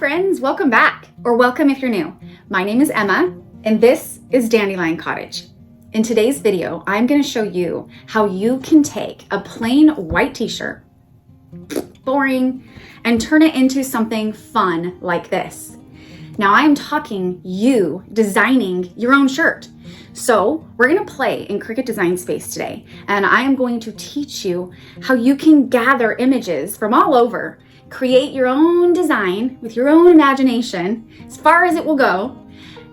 friends, welcome back, or welcome if you're new. My name is Emma, and this is Dandelion Cottage. In today's video, I'm going to show you how you can take a plain white t-shirt, boring, and turn it into something fun like this. Now I am talking you designing your own shirt. So we're going to play in Cricut Design Space today, and I am going to teach you how you can gather images from all over, create your own design with your own imagination as far as it will go.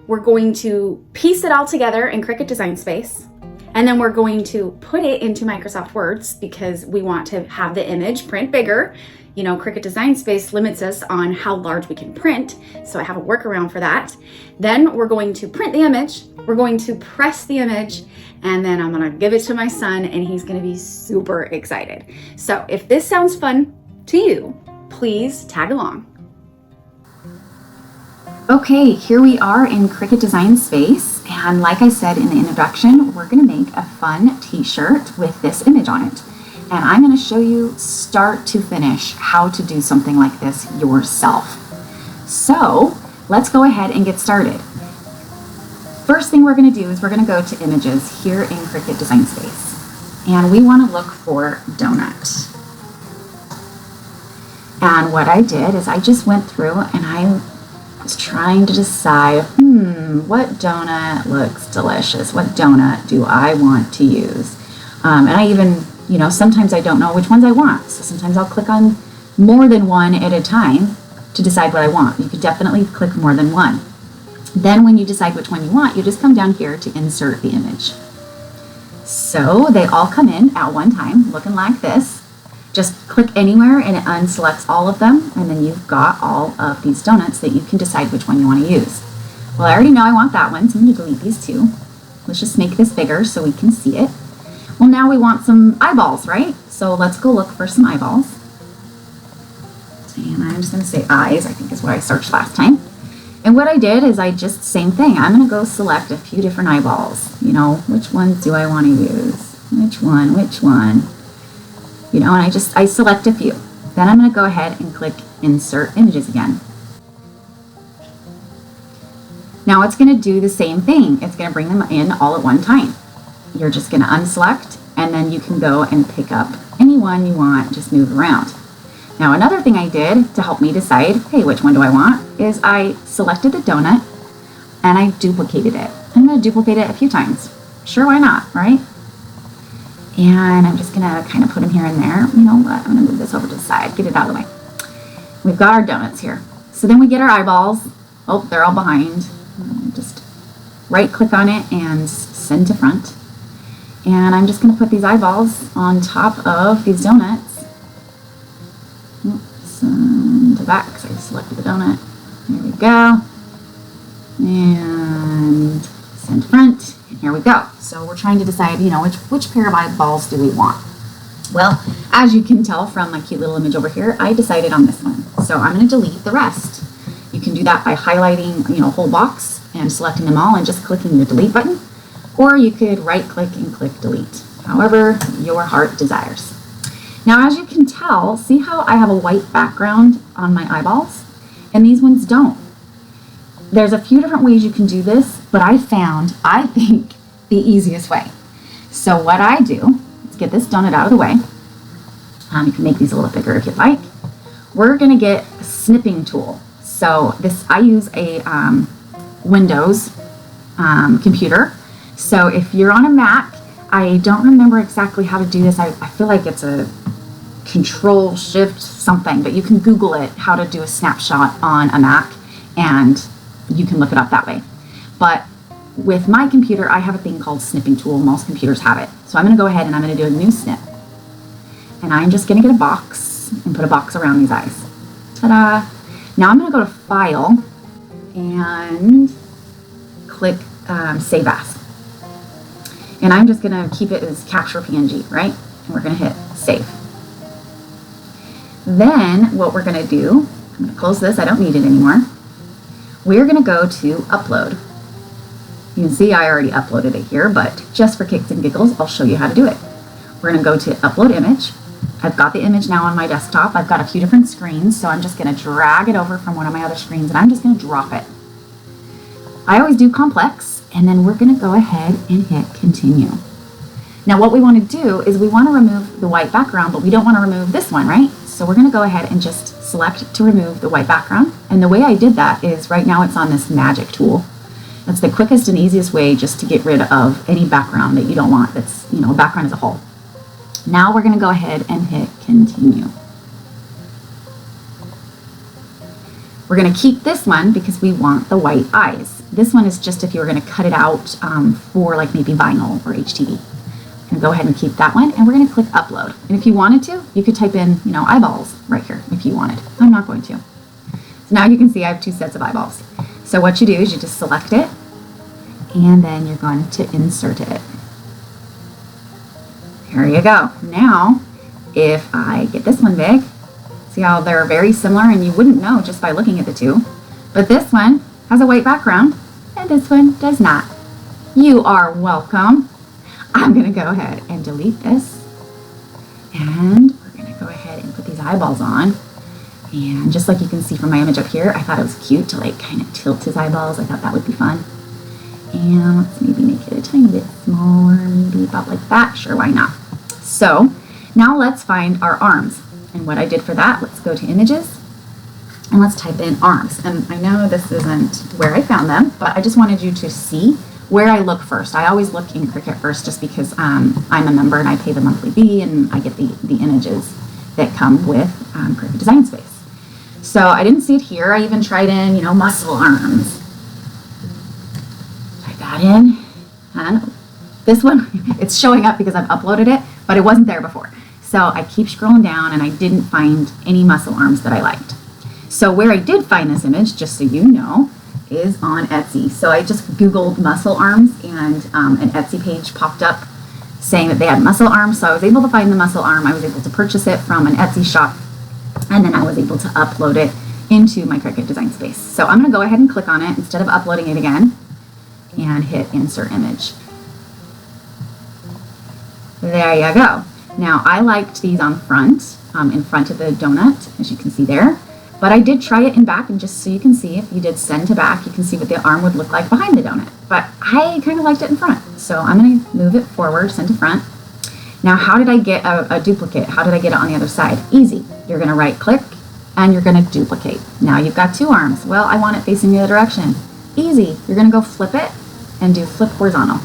We're going to piece it all together in Cricut Design Space, and then we're going to put it into Microsoft Words because we want to have the image print bigger. You know, Cricut Design Space limits us on how large we can print, so I have a workaround for that. Then we're going to print the image, we're going to press the image, and then I'm gonna give it to my son, and he's gonna be super excited. So if this sounds fun to you, please tag along. Okay, here we are in Cricut Design Space, and like I said in the introduction, we're gonna make a fun t-shirt with this image on it. And I'm gonna show you start to finish how to do something like this yourself. So let's go ahead and get started. First thing we're gonna do is we're gonna go to images here in Cricut Design Space. And we wanna look for donut. And what I did is I just went through and I was trying to decide, what donut looks delicious? What donut do I want to use? And I even, sometimes I don't know which ones I want. So sometimes I'll click on more than one at a time to decide what I want. You could definitely click more than one. Then when you decide which one you want, you just come down here to insert the image. So they all come in at one time, looking like this. Just click anywhere and it unselects all of them, and then you've got all of these donuts that you can decide which one you want to use. Well, I already know I want that one, so I'm going to delete these two. Let's just make this bigger so we can see it. Well, now we want some eyeballs, right? So let's go look for some eyeballs. And I'm just going to say eyes, I think is what I searched last time. And what I did is same thing. I'm going to go select a few different eyeballs. Which ones do I want to use? Which one? And I select a few. Then I'm going to go ahead and click Insert Images again. Now it's going to do the same thing. It's going to bring them in all at one time. You're just going to unselect, and then you can go and pick up any one you want, just move around. Now another thing I did to help me decide, hey, which one do I want, is I selected the donut and I duplicated it. I'm going to duplicate it a few times. Sure, why not, right? And I'm just gonna kind of put them here and there. You know what, I'm gonna move this over to the side, get it out of the way. We've got our donuts here. So then we get our eyeballs. Oh, they're all behind. Just right click on it and send to front. And I'm just gonna put these eyeballs on top of these donuts. Send to back, because I selected the donut. There we go. And send to front. Here we go. So we're trying to decide, which pair of eyeballs do we want? Well, as you can tell from my cute little image over here, I decided on this one. So I'm going to delete the rest. You can do that by highlighting, a whole box and selecting them all and just clicking the delete button. Or you could right click and click delete, however your heart desires. Now, as you can tell, see how I have a white background on my eyeballs? And these ones don't. There's a few different ways you can do this, but I think, the easiest way. So what I do, let's get this donut out of the way. You can make these a little bigger if you'd like. We're going to get a snipping tool. So I use a Windows computer. So if you're on a Mac, I don't remember exactly how to do this. I feel like it's a Control Shift something, but you can Google it, how to do a snapshot on a Mac, and you can look it up that way. But with my computer, I have a thing called Snipping Tool. Most computers have it. So I'm going to go ahead and I'm going to do a new snip. And I'm just going to get a box and put a box around these eyes. Ta-da! Now I'm going to go to File and click Save As. And I'm just going to keep it as Capture PNG, right? And we're going to hit Save. Then what we're going to do, I'm going to close this. I don't need it anymore. We're going to go to Upload. You can see I already uploaded it here, but just for kicks and giggles, I'll show you how to do it. We're going to go to Upload Image, I've got the image now on my desktop. I've got a few different screens, so I'm just going to drag it over from one of my other screens, and I'm just going to drop it. I always do complex, and then we're going to go ahead and hit continue. Now what we want to do is we want to remove the white background, but we don't want to remove this one, right? So we're going to go ahead and just select to remove the white background. And the way I did that is right now it's on this magic tool. That's the quickest and easiest way just to get rid of any background that you don't want that's, a background as a whole. Now we're going to go ahead and hit continue. We're going to keep this one because we want the white eyes. This one is just if you were going to cut it out for like maybe vinyl or HTV. I'm going to go ahead and keep that one, and we're going to click upload. And if you wanted to, you could type in, eyeballs right here if you wanted. I'm not going to. So now you can see I have 2 sets of eyeballs. So what you do is you just select it, and then you're going to insert it. There you go. Now, if I get this one big, see how they're very similar, and you wouldn't know just by looking at the two. But this one has a white background, and this one does not. You are welcome. I'm going to go ahead and delete this, and we're going to go ahead and put these eyeballs on. And just like you can see from my image up here, I thought it was cute to like kind of tilt his eyeballs. I thought that would be fun. And let's maybe make it a tiny bit smaller, maybe about like that. Sure, why not? So now let's find our arms. And what I did for that, let's go to images and let's type in arms. And I know this isn't where I found them, but I just wanted you to see where I look first. I always look in Cricut first just because I'm a member and I pay the monthly fee and I get the images that come with Cricut Design Space. So I didn't see it here. I even tried in, muscle arms. Type that in. And this one, it's showing up because I've uploaded it, but it wasn't there before. So I keep scrolling down and I didn't find any muscle arms that I liked. So where I did find this image, just so you know, is on Etsy. So I just Googled muscle arms and an Etsy page popped up saying that they had muscle arms. So I was able to find the muscle arm. I was able to purchase it from an Etsy shop, and then I was able to upload it into my Cricut Design Space. So I'm going to go ahead and click on it instead of uploading it again and hit insert image. There you go. Now I liked these on front, in front of the donut, as you can see there. But I did try it in back, and just so you can see, if you did send to back, you can see what the arm would look like behind the donut. But I kind of liked it in front. So I'm going to move it forward, send to front. Now, how did I get a duplicate? How did I get it on the other side? Easy. You're going to right click and you're going to duplicate. Now you've got 2 arms. Well, I want it facing the other direction. Easy. You're going to go flip it and do flip horizontal.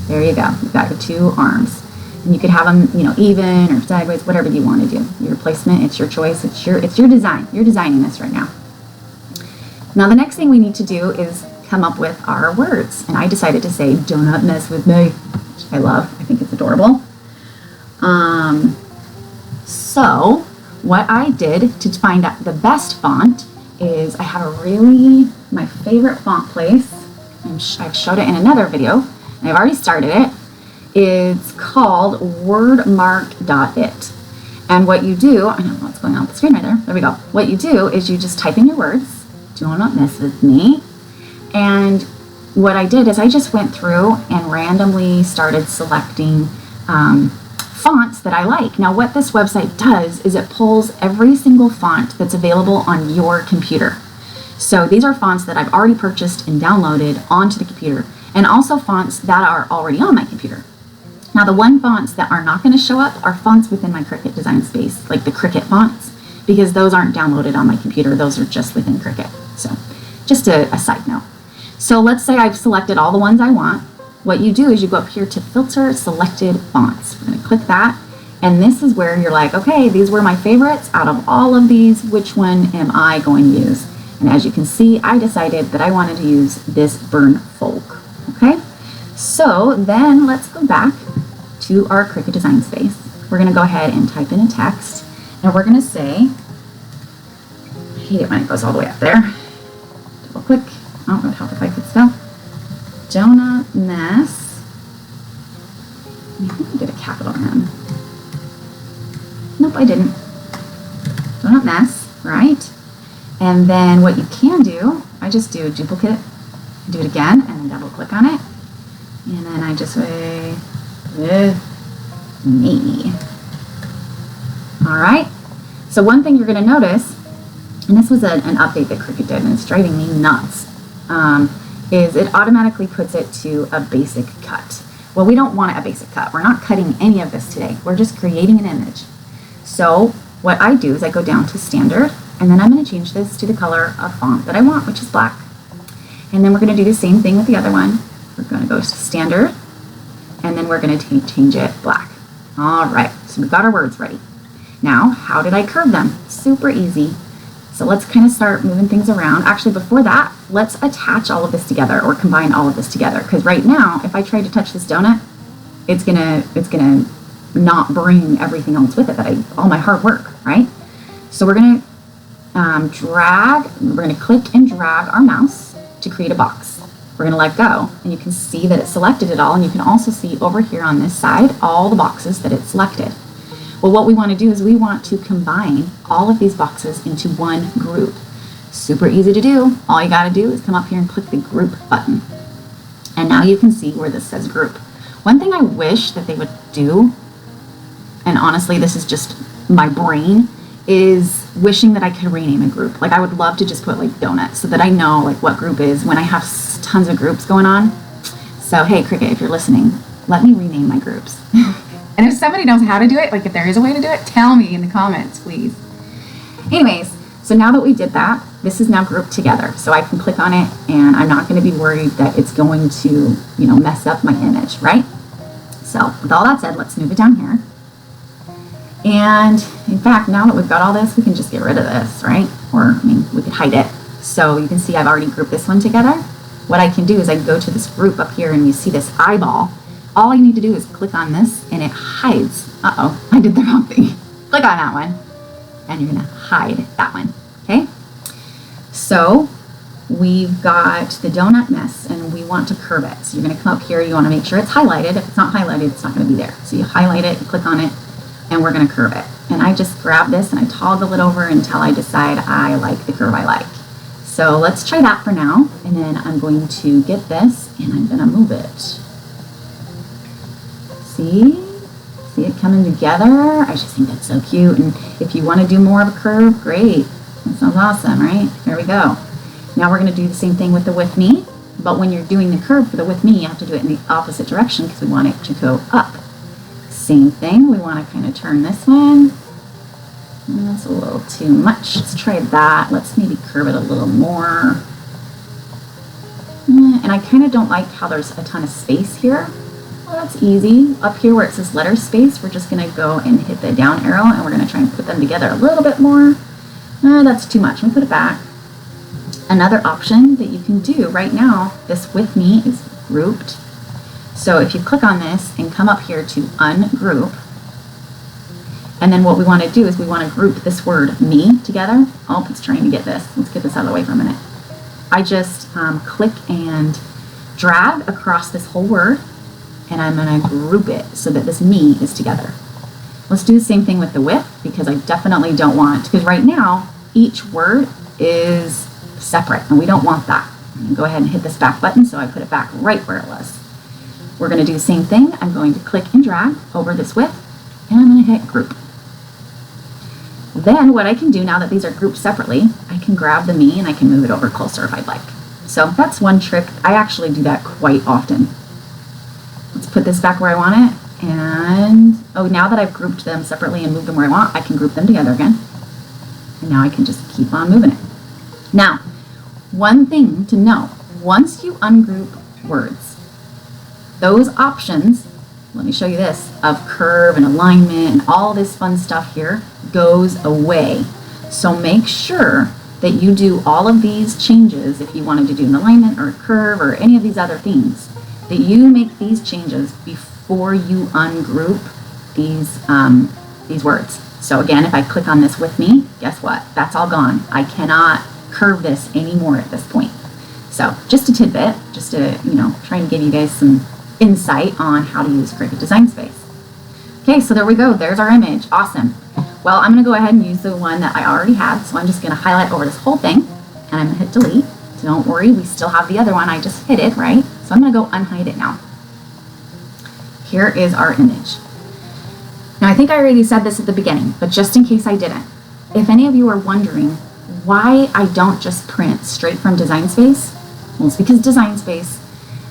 There you go. You've got your 2 arms. And you could have them, even or sideways, whatever you want to do. Your placement, it's your choice, it's your design. You're designing this right now. Now the next thing we need to do is come up with our words. And I decided to say, "Do not mess with me," which I love. I think it's adorable. So what I did to find out the best font is I have my favorite font place, and I've showed it in another video, and I've already started it. It's called wordmark.it. And what you do, I don't know what's going on with the screen right there. There we go. What you do is you just type in your words. Do not mess with me. And what I did is I just went through and randomly started selecting fonts that I like. Now what this website does is it pulls every single font that's available on your computer. So these are fonts that I've already purchased and downloaded onto the computer, and also fonts that are already on my computer. Now the fonts that are not going to show up are fonts within my Cricut Design Space, like the Cricut fonts, because those aren't downloaded on my computer. Those are just within Cricut. So just a side note. So let's say I've selected all the ones I want. What you do is you go up here to filter selected fonts. We're going to click that. And this is where you're like, okay, these were my favorites. Out of all of these, which one am I going to use? And as you can see, I decided that I wanted to use this Burn Folk. Okay, so then let's go back to our Cricut Design Space. We're going to go ahead and type in a text, and we're going to say, I hate it when it goes all the way up there. Double click. Oh, it would help if I could spell. Don't mess. I think I did a capital M. Nope, I didn't. Don't mess, right? And then what you can do, I just do duplicate, do it again, and then double click on it. And then I just say, with me. All right. So one thing you're going to notice, and this was an update that Cricut did, and it's driving me nuts, is it automatically puts it to a basic cut. Well, we don't want a basic cut. We're not cutting any of this today. We're just creating an image. So what I do is I go down to standard, and then I'm going to change this to the color of font that I want, which is black. And then we're going to do the same thing with the other one. We're going to go to standard, and then we're going to change it black. All right, so we've got our words ready. Now, how did I curve them? Super easy. So let's kind of start moving things around. Actually, before that, let's attach all of this together or combine all of this together. Because right now, if I try to touch this donut, it's gonna not bring everything else with it all my hard work, right? So we're gonna we're gonna click and drag our mouse to create a box. We're gonna let go, and you can see that it selected it all, and you can also see over here on this side all the boxes that it selected. Well, what we want to do is we want to combine all of these boxes into one group. Super easy to do. All you got to do is come up here and click the group button. And now you can see where this says group. One thing I wish that they would do, and honestly this is just my brain, is wishing that I could rename a group. Like I would love to just put like donuts so that I know like what group is when I have tons of groups going on. So hey Cricut, if you're listening, let me rename my groups. And if somebody knows how to do it, like if there is a way to do it, tell me in the comments, please. Anyways, so now that we did that, this is now grouped together. So I can click on it and I'm not going to be worried that it's going to, mess up my image, right? So with all that said, let's move it down here. And in fact, now that we've got all this, we can just get rid of this, right? Or, we could hide it. So you can see I've already grouped this one together. What I can do is I can go to this group up here and you see this eyeball. All you need to do is click on this and it hides. Uh-oh, I did the wrong thing. Click on that one and you're gonna hide that one, okay? So we've got the donut mess and we want to curve it. So you're gonna come up here, you wanna make sure it's highlighted. If it's not highlighted, it's not gonna be there. So you highlight it, you click on it, and we're gonna curve it. And I just grab this and I toggle it over until I decide I like the curve I like. So let's try that for now. And then I'm going to get this and I'm gonna move it. See it coming together? I just think that's so cute. And if you want to do more of a curve, great. That sounds awesome, right? There we go. Now we're going to do the same thing with the with me, but when you're doing the curve for the with me, you have to do it in the opposite direction because we want it to go up. Same thing, we want to kind of turn this one. That's a little too much. Let's try that. Let's maybe curve it a little more. And I kind of don't like how there's a ton of space here. Well, that's easy. Up here where it says letter space, we're just going to go and hit the down arrow and we're going to try and put them together a little bit more. That's too much. Let me put it back. Another option that you can do right now, this with me is grouped. So if you click on this and come up here to ungroup, and then what we want to do is we want to group this word me together. Oh, it's trying to get this. Let's get this out of the way for a minute. I just click and drag across this whole word. And I'm going to group it so that this me is together. Let's do the same thing with the with because I definitely don't want, because right now each word is separate and we don't want that. Go ahead and hit this back button so I put it back right where it was. We're going to do the same thing. I'm going to click and drag over this with and I'm going to hit group. Then what I can do now that these are grouped separately, I can grab the me and I can move it over closer if I'd like. So that's one trick. I actually do that quite often. Let's put this back where I want it, and now that I've grouped them separately and moved them where I want, I can group them together again. And now I can just keep on moving it. Now, one thing to know, once you ungroup words, those options, let me show you this, of curve and alignment and all this fun stuff here goes away. So make sure that you do all of these changes if you wanted to do an alignment or a curve or any of these other things, that you make these changes before you ungroup these words. So again, if I click on this with me, guess what? That's all gone. I cannot curve this anymore at this point. So just a tidbit, just to try and give you guys some insight on how to use Cricut Design Space. Okay, so there we go. There's our image. Awesome. Well, I'm going to go ahead and use the one that I already had. So I'm just going to highlight over this whole thing and I'm going to hit delete. So don't worry, we still have the other one. I just hid it, right? So I'm going to go unhide it now. Here is our image. Now, I think I already said this at the beginning, but just in case I didn't, if any of you are wondering why I don't just print straight from Design Space, well, it's because Design Space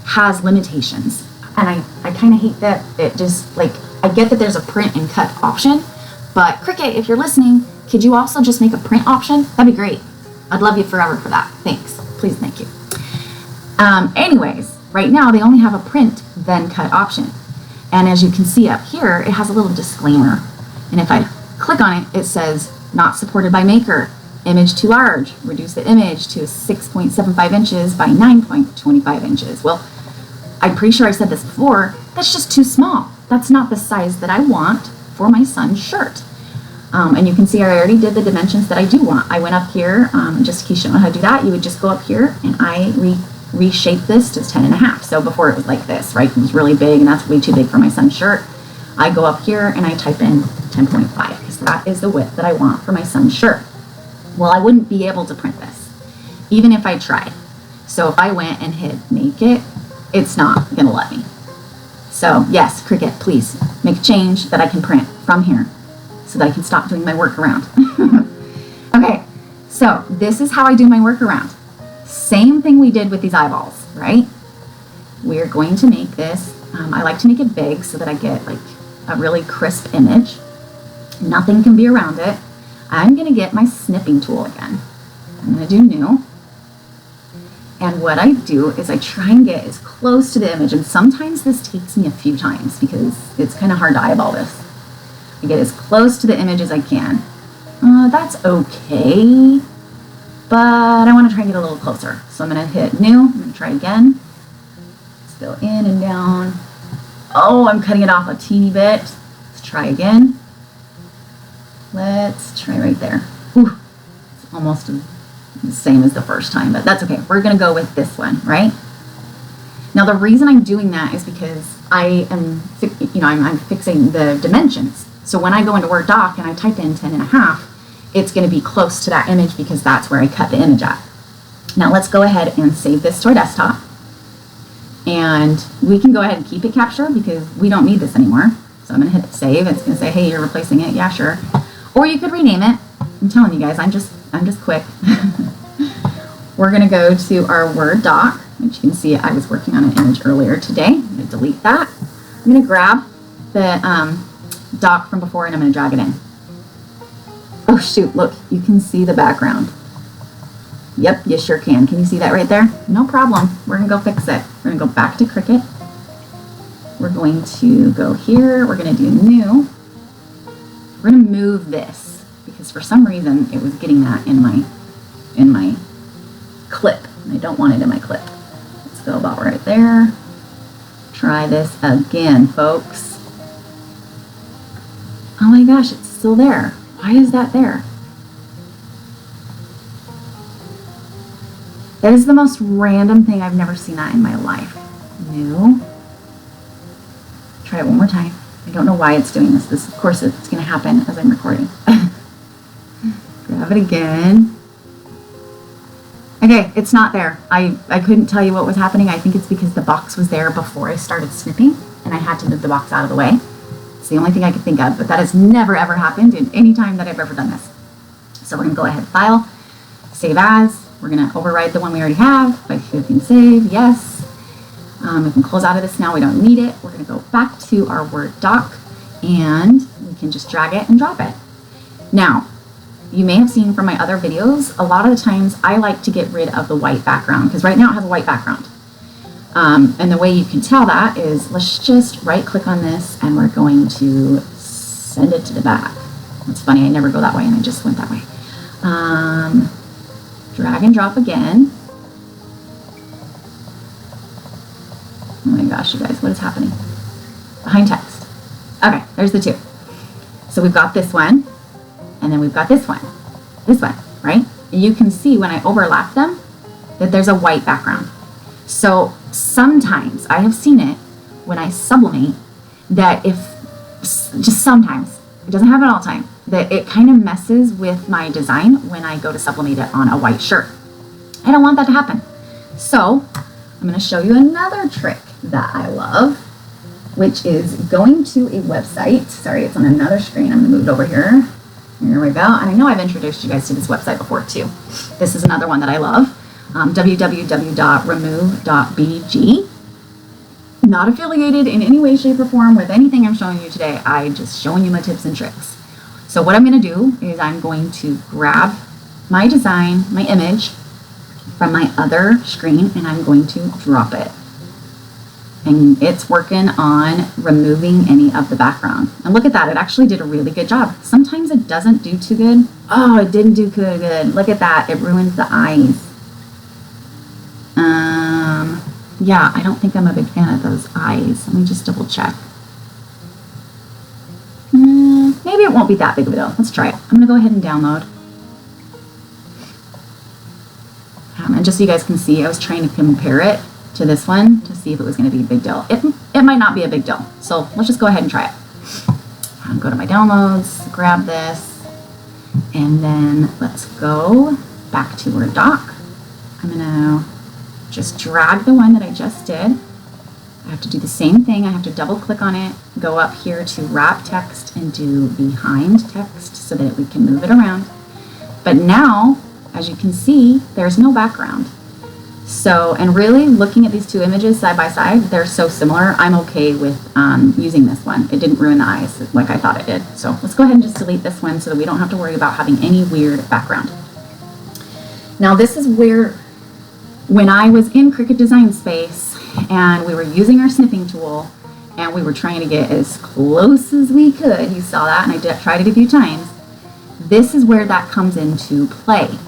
has limitations. And I kind of hate that it just, like, I get that there's a print and cut option, but Cricut, if you're listening, could you also just make a print option? That'd be great. I'd love you forever for that. Thanks. Please, thank you. Anyways, right now they only have a print then cut option. And as you can see up here, it has a little disclaimer. And if I click on it, it says, not supported by maker, image too large, reduce the image to 6.75 inches by 9.25 inches. Well, I'm pretty sure I said this before, that's just too small. That's not the size that I want for my son's shirt. And you can see I already did the dimensions that I do want. I went up here, just in case you don't know how to do that, you would just go up here and I reshaped this to 10.5. So before it was like this, right? It was really big and that's way too big for my son's shirt. I go up here and I type in 10.5 because that is the width that I want for my son's shirt. Well, I wouldn't be able to print this, even if I tried. So if I went and hit make it, it's not gonna let me. So yes, Cricut, please make a change that I can print from here so that I can stop doing my workaround. Okay, so this is how I do my workaround. Same thing we did with these eyeballs, right? We're going to make this, I like to make it big so that I get like a really crisp image. Nothing can be around it. I'm gonna get my snipping tool again. I'm gonna do new. And what I do is I try and get as close to the image, and sometimes this takes me a few times because it's kind of hard to eyeball this. I get as close to the image as I can. That's okay, but I want to try and get a little closer. So I'm going to hit new. I'm going to try again. Still in and down. Oh, I'm cutting it off a teeny bit. Let's try again. Let's try right there. Ooh, it's almost the same as the first time, but that's okay. We're going to go with this one, right? Now, the reason I'm doing that is because I am, I'm fixing the dimensions. So when I go into Word Doc and I type in 10.5, it's going to be close to that image because that's where I cut the image at. Now let's go ahead and save this to our desktop. And we can go ahead and keep it captured because we don't need this anymore. So I'm going to hit save. It's going to say, hey, you're replacing it. Yeah, sure. Or you could rename it. I'm telling you guys, I'm just quick. We're going to go to our Word Doc, which you can see I was working on an image earlier today. I'm going to delete that. I'm going to grab the doc from before and I'm going to drag it in. Oh shoot, look, you can see the background. Yep, you sure can. Can you see that right there? No problem. We're going to go fix it. We're going to go back to Cricut. We're going to go here. We're going to do new. We're going to move this because for some reason it was getting that in my clip. And I don't want it in my clip. Let's go about right there. Try this again, folks. Oh my gosh, it's still there. Why is that there? That is the most random thing. I've never seen that in my life. New. Try it one more time. I don't know why it's doing this. Of course, it's going to happen as I'm recording. Grab it again. Okay, it's not there. I couldn't tell you what was happening. I think it's because the box was there before I started snipping, and I had to move the box out of the way. It's the only thing I could think of, but that has never ever happened in any time that I've ever done this. So we're going to go ahead, File, Save As. We're going to override the one we already have by clicking Save, yes. We can close out of this now. We don't need it. We're going to go back to our Word Doc, and we can just drag it and drop it. Now, you may have seen from my other videos, a lot of the times I like to get rid of the white background because right now it has a white background. And the way you can tell that is let's just right click on this and we're going to send it to the back. It's funny, I never go that way and I just went that way. Drag and drop again. Oh my gosh, you guys, what is happening? Behind text. Okay, there's the two. So we've got this one, and then we've got this one, right? And you can see when I overlap them that there's a white background. So sometimes I have seen it when I sublimate that if, just sometimes, it doesn't happen all the time, that it kind of messes with my design when I go to sublimate it on a white shirt. I don't want that to happen. So I'm going to show you another trick that I love. which is going to a website. Sorry, it's on another screen. I'm going to move it over here. Here we go. And I know I've introduced you guys to this website before too. This is another one that I love. www.remove.bg. Not affiliated in any way, shape, or form with anything I'm showing you today. I'm just showing you my tips and tricks. So what I'm going to do is I'm going to grab my design, my image, from my other screen, and I'm going to drop it. And it's working on removing any of the background. And look at that, it actually did a really good job. Sometimes it doesn't do too good. Oh, it didn't do good. Look at that, it ruins the eyes. Yeah, I don't think I'm a big fan of those eyes. Let me just double check. Maybe it won't be that big of a deal. Let's try it. I'm gonna go ahead and download. And just so you guys can see, I was trying to compare it to this one to see if it was going to be a big deal. It might not be a big deal. So let's just go ahead and try it. Go to my downloads, grab this, and then let's go back to our doc. I'm going to just drag the one that I just did. I have to do the same thing. I have to double click on it, go up here to wrap text and do behind text so that we can move it around. But now, as you can see, there's no background. So, and really looking at these two images side by side, they're so similar. I'm okay with using this one. It didn't ruin the eyes like I thought it did. So let's go ahead and just delete this one so that we don't have to worry about having any weird background. Now this is where, when I was in Cricut Design Space and we were using our snipping tool and we were trying to get as close as we could, you saw that, and I tried it a few times. This is where that comes into play.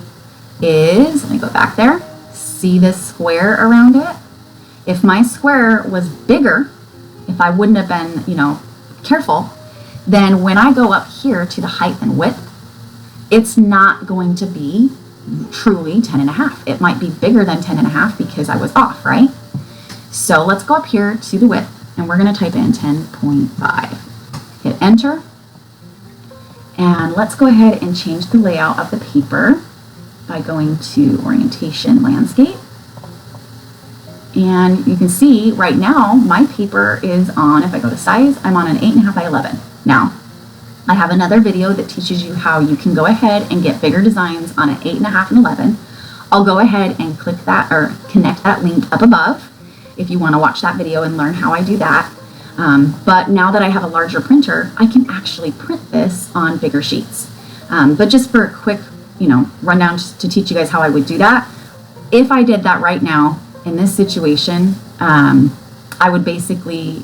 Let me go back there. See this square around it? If my square was bigger, if I wouldn't have been, careful, then when I go up here to the height and width, it's not going to be truly 10.5. It might be bigger than 10.5 because I was off, right? So let's go up here to the width and we're going to type in 10.5. Hit enter. And let's go ahead and change the layout of the paper by going to orientation landscape. And you can see right now my paper is on, if I go to size, I'm on an 8.5 by 11. Now, I have another video that teaches you how you can go ahead and get bigger designs on an 8.5 and 11. I'll go ahead and click that or connect that link up above if you want to watch that video and learn how I do that. But now that I have a larger printer, I can actually print this on bigger sheets. But just for a quick rundown to teach you guys how I would do that. If I did that right now in this situation, I would basically,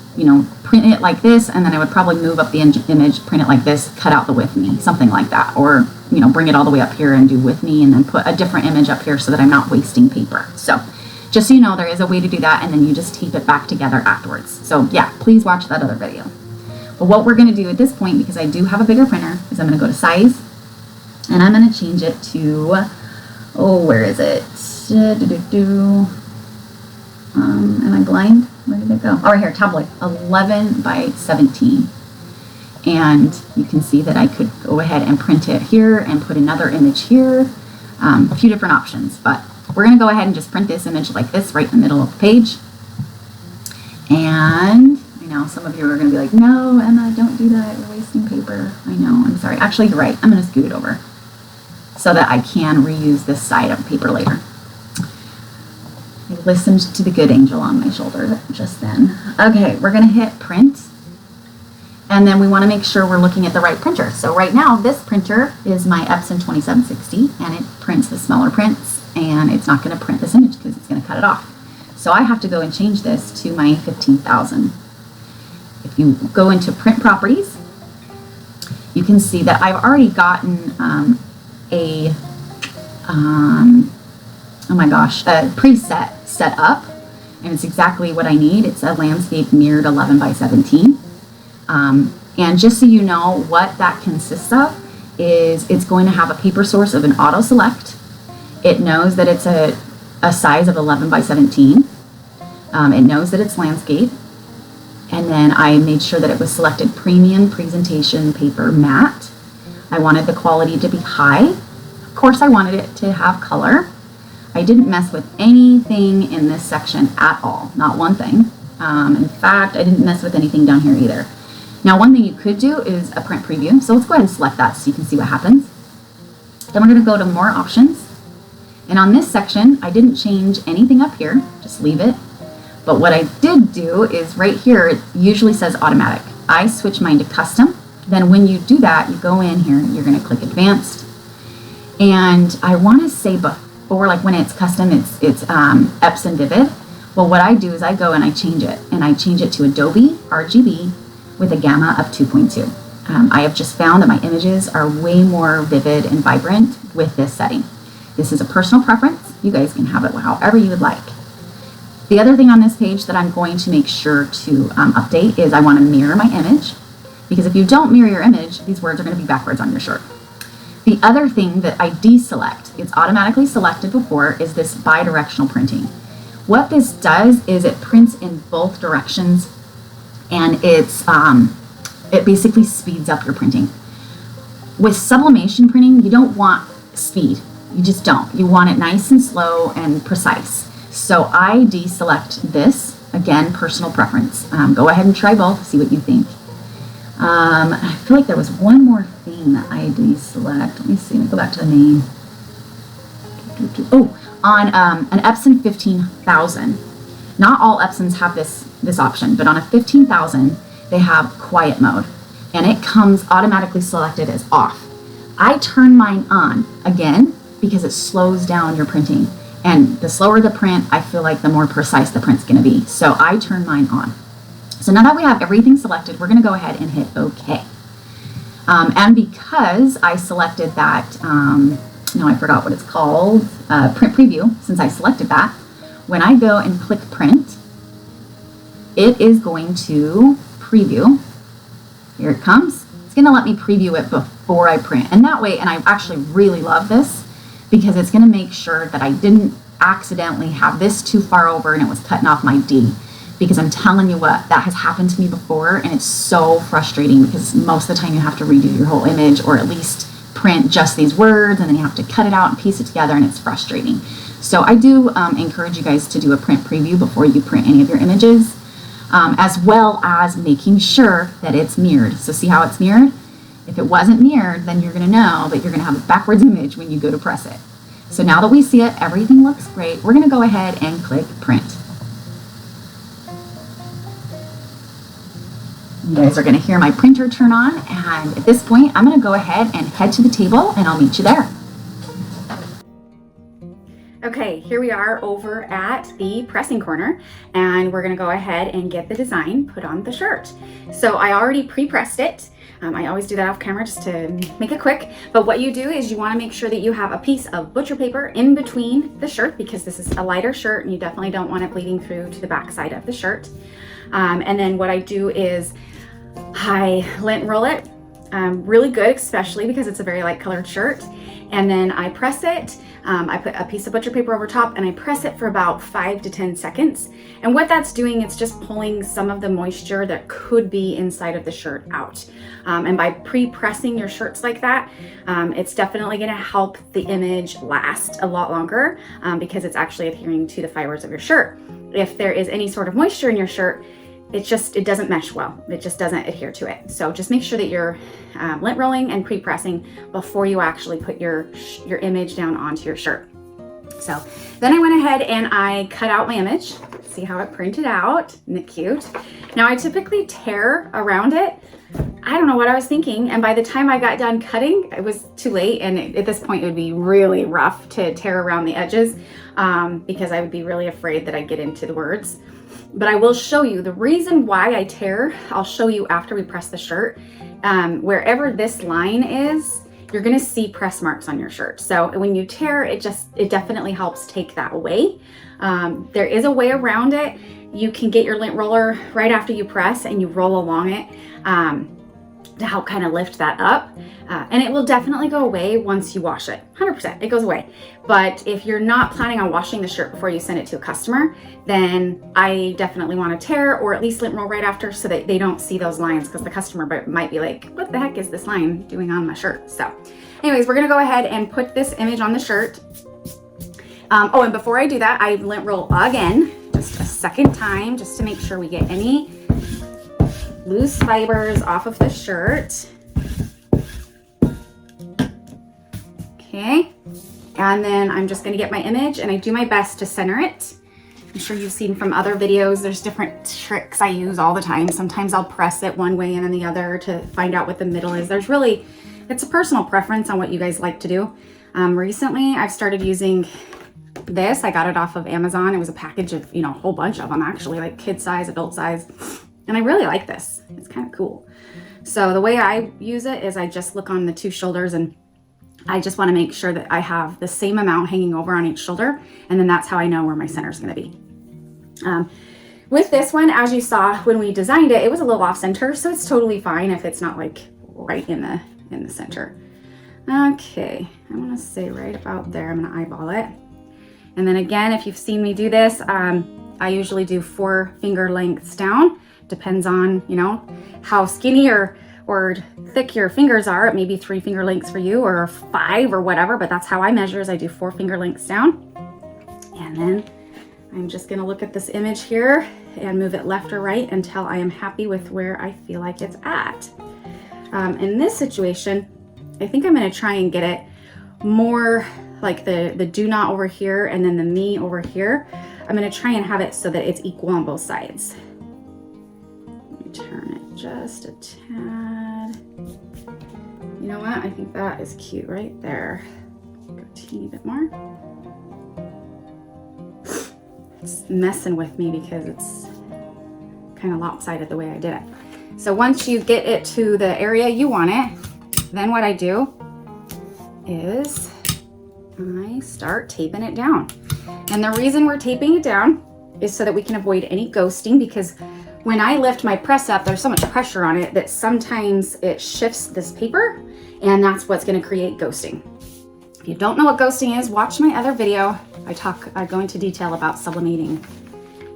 print it like this, and then I would probably move up the image, print it like this, cut out the with me, something like that. Or, bring it all the way up here and do with me and then put a different image up here so that I'm not wasting paper. So just so you know, there is a way to do that, and then you just tape it back together afterwards. So yeah, please watch that other video. But what we're gonna do at this point, because I do have a bigger printer, is I'm gonna go to size, and I'm going to change it to, where is it? Am I blind? Where did it go? Oh, right here, tabloid, 11 by 17. And you can see that I could go ahead and print it here and put another image here. A few different options, but we're going to go ahead and just print this image like this right in the middle of the page. And I know some of you are going to be like, no, Emma, don't do that. You're wasting paper. I know, I'm sorry. Actually, you're right. I'm going to scoot it over so that I can reuse this side of the paper later. I listened to the good angel on my shoulder just then. Okay, we're going to hit print. And then we want to make sure we're looking at the right printer. So right now, this printer is my Epson 2760, and it prints the smaller prints, and it's not going to print this image because it's going to cut it off. So I have to go and change this to my 15,000. If you go into print properties, you can see that I've already gotten a preset set up, and it's exactly what I need. It's a landscape mirrored 11 by 17. And just so you know what that consists of is it's going to have a paper source of an auto select. It knows that it's a size of 11 by 17. It knows that it's landscape. And then I made sure that it was selected premium presentation paper matte. I wanted the quality to be high. Of course, I wanted it to have color. I didn't mess with anything in this section at all, not one thing. In fact, I didn't mess with anything down here either. Now, one thing you could do is a print preview. So let's go ahead and select that so you can see what happens. Then we're going to go to more options. And on this section, I didn't change anything up here, just leave it. But what I did do is right here, it usually says automatic. I switch mine to custom. Then when you do that, you go in here, you're going to click advanced. And I want to say before, like when it's custom, it's Epson Vivid. Well, what I do is I go and I change it. And I change it to Adobe RGB with a gamma of 2.2. I have just found that my images are way more vivid and vibrant with this setting. This is a personal preference. You guys can have it however you would like. The other thing on this page that I'm going to make sure to update is I want to mirror my image, because if you don't mirror your image, these words are going to be backwards on your shirt. The other thing that I deselect, it's automatically selected before, is this bi-directional printing. What this does is it prints in both directions, and it basically speeds up your printing. With sublimation printing, you don't want speed. You just don't. You want it nice and slow and precise. So I deselect this. Again, personal preference. Go ahead and try both, see what you think. I feel like there was one more thing that I deselect. Let me see, let me go back to the name. Oh, on an Epson 15,000. Not all Epsons have this option, but on a 15,000, they have quiet mode, and it comes automatically selected as off. I turn mine on, again, because it slows down your printing. And the slower the print, I feel like the more precise the print's gonna be. So I turn mine on. So now that we have everything selected, we're gonna go ahead and hit OK. And because I selected that, no, I forgot what it's called, print preview, since I selected that, when I go and click print, it is going to preview. Here it comes. It's gonna let me preview it before I print. And that way, and I actually really love this, because it's gonna make sure that I didn't accidentally have this too far over and it was cutting off my D. Because I'm telling you what, that has happened to me before, and it's so frustrating because most of the time you have to redo your whole image, or at least print just these words, and then you have to cut it out and piece it together, and it's frustrating. So I do encourage you guys to do a print preview before you print any of your images, as well as making sure that it's mirrored. So see how it's mirrored? If it wasn't mirrored, then you're gonna know that you're gonna have a backwards image when you go to press it. So now that we see it, everything looks great, we're gonna go ahead and click print. You guys are gonna hear my printer turn on, and at this point, I'm gonna go ahead and head to the table, and I'll meet you there. Okay, here we are over at the pressing corner, and we're gonna go ahead and get the design put on the shirt. So I already pre-pressed it. I always do that off camera just to make it quick. But what you do is you wanna make sure that you have a piece of butcher paper in between the shirt, because this is a lighter shirt and you definitely don't want it bleeding through to the back side of the shirt. And then what I do is I lint roll it really good, especially because it's a very light colored shirt. And then I press it. I put a piece of butcher paper over top and I press it for about 5 to 10 seconds. And what that's doing, it's just pulling some of the moisture that could be inside of the shirt out. And by pre-pressing your shirts like that, it's definitely gonna help the image last a lot longer because it's actually adhering to the fibers of your shirt. If there is any sort of moisture in your shirt, it doesn't mesh well. It just doesn't adhere to it. So just make sure that you're lint rolling and pre-pressing before you actually put your image down onto your shirt. So then I went ahead and I cut out my image. See how it printed out? Isn't it cute? Now I typically tear around it. I don't know what I was thinking. And by the time I got done cutting, it was too late. And at this point it would be really rough to tear around the edges because I would be really afraid that I'd get into the words. But I will show you the reason why I tear. I'll show you after we press the shirt. Wherever this line is, you're gonna see press marks on your shirt. So when you tear, it definitely helps take that away. There is a way around it. You can get your lint roller right after you press and you roll along it to help kind of lift that up. And it will definitely go away once you wash it. 100%, it goes away. But if you're not planning on washing the shirt before you send it to a customer, then I definitely want to tear or at least lint roll right after so that they don't see those lines, because the customer might be like, what the heck is this line doing on my shirt? So anyways, we're gonna go ahead and put this image on the shirt. Oh, and before I do that, I lint roll again, just a second time just to make sure we get any loose fibers off of the shirt. Okay, and then I'm just gonna get my image and I do my best to center it. I'm sure you've seen from other videos, there's different tricks I use all the time. Sometimes I'll press it one way and then the other to find out what the middle is. It's a personal preference on what you guys like to do. Recently, I've started using this. I got it off of Amazon. It was a package of, a whole bunch of them actually, like kid size, adult size. And I really like this. It's kind of cool. So the way I use it is I just look on the two shoulders and I just want to make sure that I have the same amount hanging over on each shoulder. And then that's how I know where my center is going to be. With this one, as you saw when we designed it, it was a little off center. So it's totally fine if it's not like right in the center. Okay, I want to say right about there. I'm going to eyeball it. And then again, if you've seen me do this, I usually do 4 finger lengths down. Depends on, how skinny or thick your fingers are. It may be 3 finger lengths for you or 5 or whatever, but that's how I measure is I do 4 finger lengths down. And then I'm just gonna look at this image here and move it left or right until I am happy with where I feel like it's at. In this situation, I think I'm gonna try and get it more like the do not over here and then the me over here. I'm gonna try and have it so that it's equal on both sides. Let me turn it just a tad. You know what? I think that is cute right there. Go a teeny bit more. It's messing with me because it's kind of lopsided the way I did it. So once you get it to the area you want it, then what I do is I start taping it down. And the reason we're taping it down is so that we can avoid any ghosting, because when I lift my press up, there's so much pressure on it that sometimes it shifts this paper, and that's what's going to create ghosting. If you don't know what ghosting is, watch my other video. I go into detail about sublimating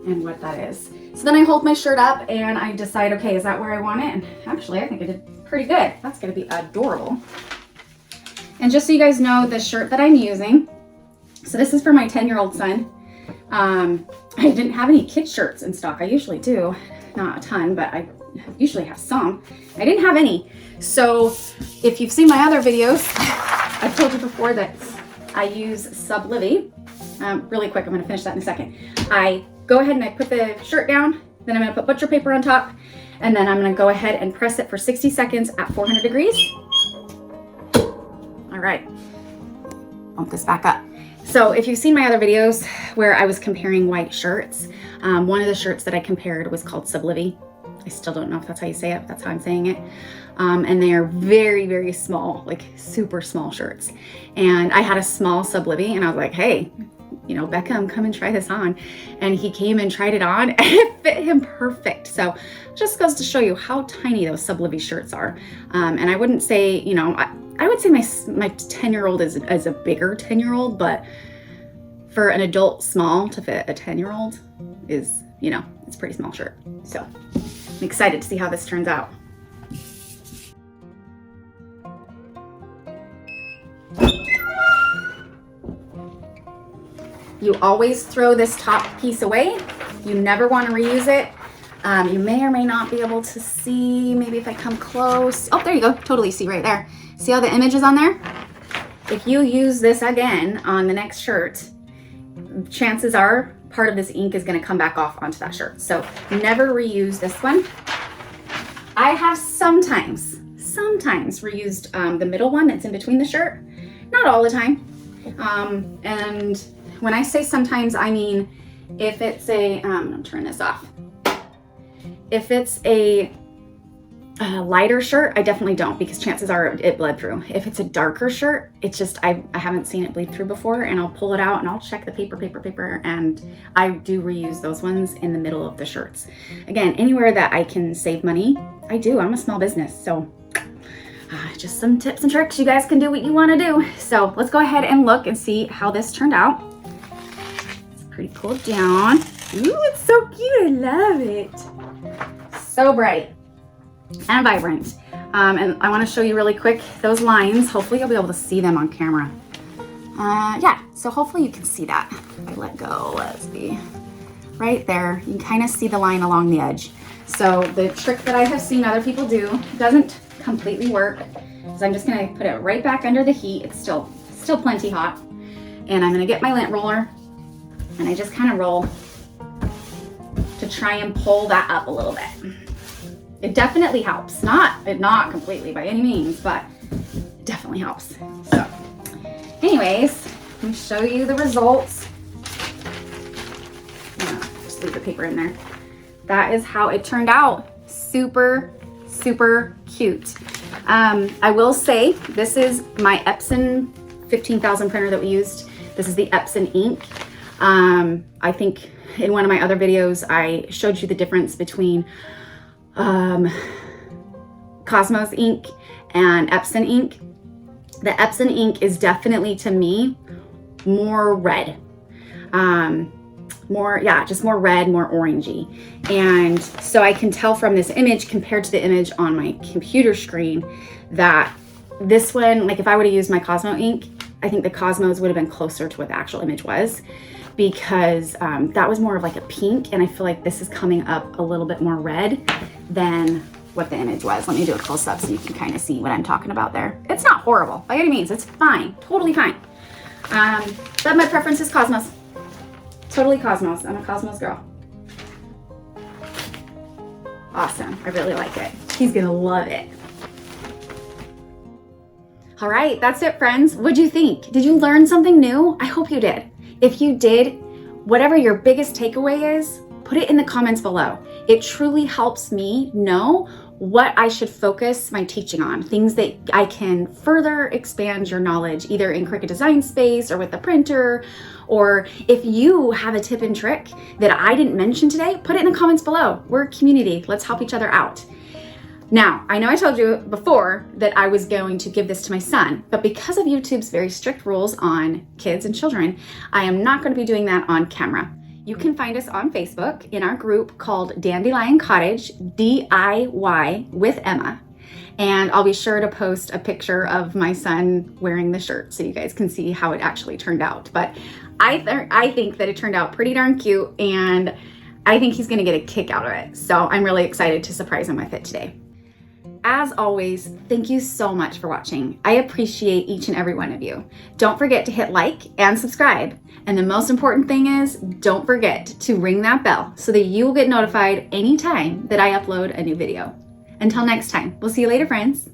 and what that is. So then I hold my shirt up and I decide, okay, is that where I want it? And actually, I think I did pretty good. That's going to be adorable. And just so you guys know, the shirt that I'm using, so this is for my 10-year-old son. I didn't have any kid shirts in stock. I usually do, not a ton, but I usually have some. I didn't have any. So if you've seen my other videos, I've told you before that I use Sublimate. Really quick, I'm gonna finish that in a second. I go ahead and I put the shirt down, then I'm gonna put butcher paper on top, and then I'm gonna go ahead and press it for 60 seconds at 400 degrees. All right, bump this back up. So if you've seen my other videos where I was comparing white shirts, one of the shirts that I compared was called Sublimate. I still don't know if that's how you say it, but that's how I'm saying it. And they are very, very small, like super small shirts. And I had a small Sublimate and I was like, hey, Beckham, come and try this on. And he came and tried it on and it fit him perfect. So just goes to show you how tiny those Sublimate shirts are. And I wouldn't say, I would say my 10-year-old is a bigger 10-year-old, but for an adult small to fit a 10-year-old is, it's a pretty small shirt. So I'm excited to see how this turns out. You always throw this top piece away. You never want to reuse it. You may or may not be able to see, maybe if I come close. Oh, there you go, totally see right there. See how the image is on there? If you use this again on the next shirt, chances are part of this ink is going to come back off onto that shirt. So never reuse this one. I have sometimes reused the middle one that's in between the shirt. Not all the time. And when I say sometimes, I mean if it's a, I'm gonna turn this off. If it's a lighter shirt, I definitely don't, because chances are it bled through. If it's a darker shirt, it's just, I haven't seen it bleed through before, and I'll pull it out and I'll check the paper, and I do reuse those ones in the middle of the shirts. Again, anywhere that I can save money, I do. I'm a small business, so just some tips and tricks. You guys can do what you want to do. So let's go ahead and look and see how this turned out. It's pretty cool down. Ooh, it's so cute. I love it. So bright and vibrant. And I want to show you really quick those lines. Hopefully you'll be able to see them on camera. Yeah, so hopefully you can see that. I let go. Let's see. right there. You can kind of see the line along the edge. So the trick that I have seen other people do doesn't completely work. So I'm just gonna put it right back under the heat. It's still plenty hot. And I'm gonna get my lint roller and I just kind of roll to try and pull that up a little bit. It definitely helps. Not completely by any means, but it definitely helps. So anyways, let me show you the results. Just leave the paper in there. That is how it turned out. Super, super cute. I will say this is my Epson 15,000 printer that we used. This is the Epson ink. I think in one of my other videos, I showed you the difference between Cosmos ink and Epson ink. The Epson ink is definitely, to me, more red. Just more red, more orangey. And so I can tell from this image compared to the image on my computer screen that this one, like if I would have used my Cosmo ink, I think the Cosmos would have been closer to what the actual image was, because that was more of like a pink, and I feel like this is coming up a little bit more red than what the image was. Let me do a close up so you can kind of see what I'm talking about there. It's not horrible by any means. It's fine, totally fine. But my preference is Cosmos. Totally Cosmos. I'm a Cosmos girl. Awesome. I really like it. He's gonna love it. All right, that's it, friends. What'd you think? Did you learn something new? I hope you did. If you did, whatever your biggest takeaway is, put it in the comments below. It truly helps me know what I should focus my teaching on, things that I can further expand your knowledge, either in Cricut Design Space or with the printer, or if you have a tip and trick that I didn't mention today, put it in the comments below. We're a community. Let's help each other out. Now, I know I told you before that I was going to give this to my son, but because of YouTube's very strict rules on kids and children, I am not going to be doing that on camera. You can find us on Facebook in our group called Dandelion Cottage, DIY with Emma. And I'll be sure to post a picture of my son wearing the shirt so you guys can see how it actually turned out. But I think that it turned out pretty darn cute, and I think he's gonna get a kick out of it. So I'm really excited to surprise him with it today. As always, thank you so much for watching. I appreciate each and every one of you. Don't forget to hit like and subscribe. And the most important thing is, don't forget to ring that bell so that you will get notified anytime that I upload a new video. Until next time, we'll see you later, friends.